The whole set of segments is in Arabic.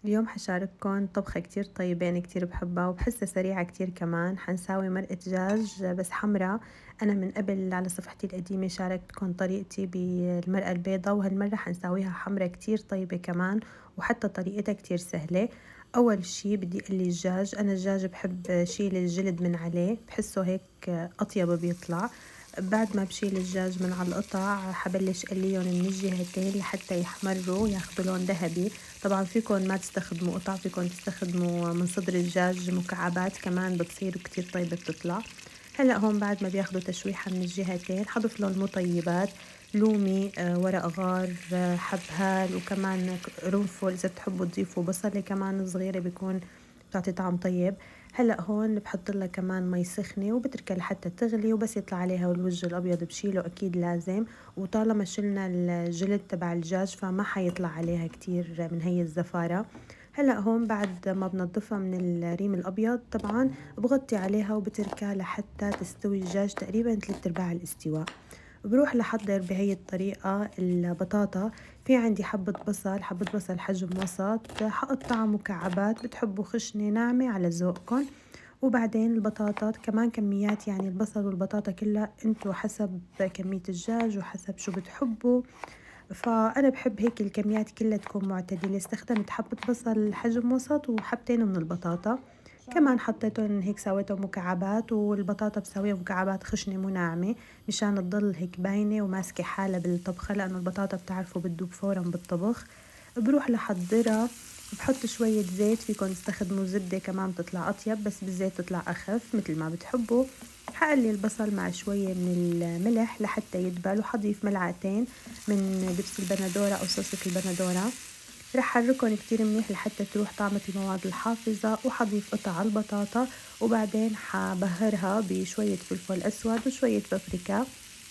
اليوم حشارككن طبخة كتير طيبة، أنا كتير بحبها وبحسها سريعة كتير كمان. حنساوي مرقة دجاج بس حمرا. أنا من قبل على صفحتي القديمة شاركتكن طريقتي بالمرقة البيضة، وهالمرة حنساويها حمرا كتير طيبة كمان، وحتى طريقتها كتير سهلة. أول شي بدي أقلي الدجاج. أنا الدجاج بحب شيل الجلد من عليه، بحسه هيك أطيب بيطلع. بعد ما بشيل الدجاج من على القطع حبلش قليهم من الجهتين لحتى يحمروا ياخدوا لون ذهبي. طبعا فيكن ما تستخدموا قطع، فيكن تستخدموا من صدر الدجاج مكعبات كمان بتصير كتير طيبة بتطلع. هلا هون بعد ما بياخدوا تشويحة من الجهتين حضيف لهم المطيبات: لومي، ورق غار، حبهال، وكمان قرنفل. إذا بتحبوا تضيفوا بصلة كمان صغيرة بيكون بتعطي طعم طيب. هلا هون بحط لها كمان مي سخنة وبتركها لحتى تغلي، وبس يطلع عليها الوجه الأبيض بشيله أكيد لازم. وطالما شلنا الجلد تبع الدجاج فما حيطلع عليها كتير من هي الزفارة. هلا هون بعد ما بنضفها من الريم الأبيض طبعا بغطي عليها وبتركها لحتى تستوي الدجاج تقريبا 3/4 الاستواء. بروح لحضر بهي الطريقة البطاطا. في عندي حبة بصل حجم وسط حقطعها مكعبات، بتحبوا خشنة ناعمة على ذوقكن. وبعدين البطاطا كمان كميات، يعني البصل والبطاطا كلها انتو حسب كمية الدجاج وحسب شو بتحبوا. فأنا بحب هيك الكميات كلها تكون معتدلة. استخدمت حبة بصل حجم وسط وحبتين من البطاطا، كمان حطيتهم هيك سويتهم مكعبات، والبطاطا بسويها مكعبات خشنة مو ناعمة مشان تضل هيك باينة وماسكة حالها بالطبخة، لأنه البطاطا بتعرفوا بتدوب فورا بالطبخ. بروح لحضرها، بحط شوية زيت، فيكن تستخدموا زبدة كمان بتطلع أطيب، بس بالزيت تطلع أخف مثل ما بتحبوا. حقلي البصل مع شوية من الملح لحتى يدبل، وحضيف ملعقتين من دبس البندورة أو صوصة البندورة. رح حركهم كتير منيح لحتى تروح طعمة المواد الحافظة، وحضيف قطع البطاطا، وبعدين حبهرها بشوية فلفل أسود وشوية بابريكا.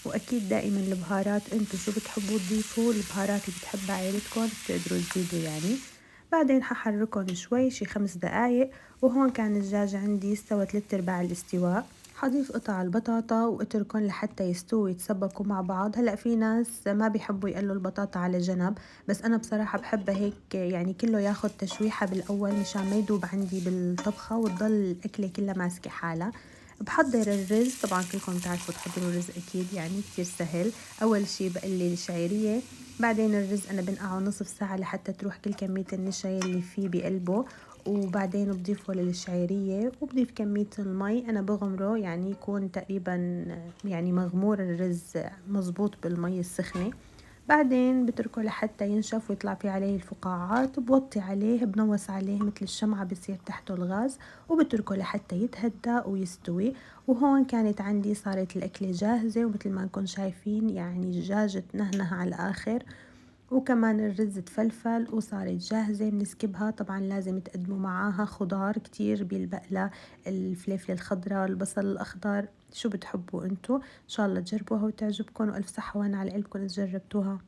وأكيد دائما البهارات انتو شو بتحبوا تضيفوا، البهارات اللي بتحبها عيلتكم بتقدروا تزيدوا يعني. بعدين ححركهم شوي شي 5 دقايق. وهون كان الدجاج عندي استوى 3/4 الاستواء. حضيف قطع البطاطا واتركن لحتى يستووا يتسبكوا مع بعض. هلا في ناس ما بيحبوا يقلوا البطاطا على جنب، بس انا بصراحة بحبها هيك يعني كله ياخد تشويحة بالاول مشان ما يدوب عندي بالطبخة وتضل الاكلة كلها ماسكة حالها. بحضر الرز. طبعا كلكم بتعرفوا تحضروا الرز اكيد، يعني كتير سهل. اول شي بقلي الشعيرية، بعدين الرز انا بنقعه نصف ساعة لحتى تروح كل كمية النشا اللي فيه بقلبه. وبعدين بضيفه للشعيرية وبضيف كمية المي. أنا بغمره يعني يكون تقريبا يعني مغمور الرز مزبوط بالمي السخنة. بعدين بتركه لحتى ينشف ويطلع فيه عليه الفقاعات. بوطي عليه بنوس عليه مثل الشمعة بصير تحته الغاز، وبتركه لحتى يتهدى ويستوي. وهون كانت عندي صارت الأكلة جاهزة، ومثل ما نكون شايفين يعني الدجاج تنهنه على الآخر، وكمان الرز تفلفل وصارت جاهزة. بنسكبها. طبعا لازم تقدموا معاها خضار كتير بالبقلة: الفلفل الخضراء، البصل الأخضر، شو بتحبوا انتو. ان شاء الله تجربوها وتعجبكم، والف صحة وانا على قلبكم اذا جربتوها.